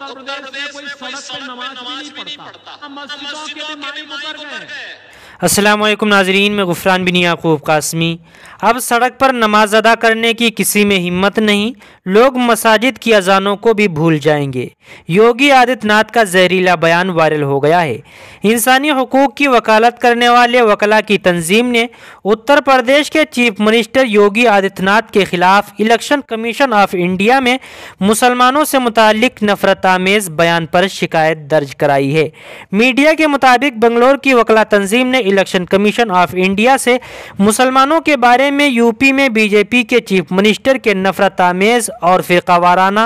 اتر پردیش میں کوئی سڑک پہ نماز بھی نہیں پڑھتا، مسجدوں کے بھی مائی اتر گئے۔ السلام علیکم ناظرین، میں غفران بن یعقوب قاسمی۔ اب سڑک پر نماز ادا کرنے کی کسی میں ہمت نہیں، لوگ مساجد کی اذانوں کو بھی بھول جائیں گے۔ یوگی آدتیہ ناتھ کا زہریلا بیان وائرل ہو گیا ہے۔ انسانی حقوق کی وکالت کرنے والے وکلاء کی تنظیم نے اتر پردیش کے چیف منسٹر یوگی آدتیہ ناتھ کے خلاف الیکشن کمیشن آف انڈیا میں مسلمانوں سے متعلق نفرت آمیز بیان پر شکایت درج کرائی ہے۔ میڈیا کے مطابق بنگلور کی وکلاء تنظیم نے الیکشن کمیشن آف انڈیا سے مسلمانوں کے بارے میں یو پی میں بی جے پی کے چیف منسٹر کے نفرت آمیز اور فرقہ وارانہ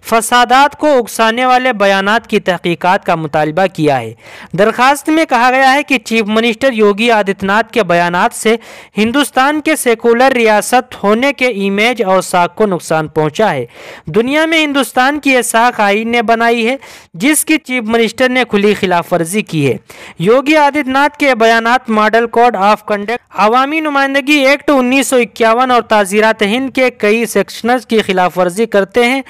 فسادات کو اکسانے والے بیانات کی تحقیقات کا مطالبہ کیا ہے۔ درخواست میں کہا گیا ہے کہ چیف منسٹر یوگی آدتیہ ناتھ کے بیانات سے ہندوستان کے سیکولر ریاست ہونے کے امیج اور ساکھ کو نقصان پہنچا ہے۔ دنیا میں ہندوستان کی یہ ساکھ آئین نے بنائی ہے جس کی چیف منسٹر نے کھلی خلاف ورزی کی ہے۔ یوگی آدتیہ ناتھ کے بیانات ماڈل کوڈ آف کنڈکٹ، عوامی نمائندگی ایکٹ 1951 اور تعزیرات ہند کے کئی سیکشنز کی خلاف ورزی کرتے ہیں۔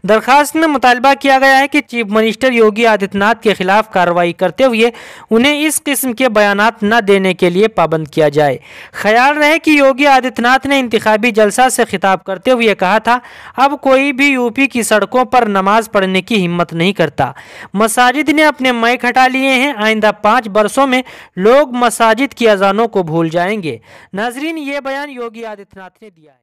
درخواست میں مطالبہ کیا گیا ہے کہ چیف منسٹر یوگی آدتیہ ناتھ کے خلاف کارروائی کرتے ہوئے انہیں اس قسم کے بیانات نہ دینے کے لیے پابند کیا جائے۔ خیال رہے کہ یوگی آدتیہ ناتھ نے انتخابی جلسہ سے خطاب کرتے ہوئے کہا تھا، اب کوئی بھی یو پی کی سڑکوں پر نماز پڑھنے کی ہمت نہیں کرتا۔ مساجد نے اپنے مائیک ہٹا لیے ہیں، آئندہ 5 برسوں میں لوگ مساجد کی اذانوں کو بھول جائیں گے۔ ناظرین، یہ بیان یوگی آدتیہ ناتھ نے دیا ہے۔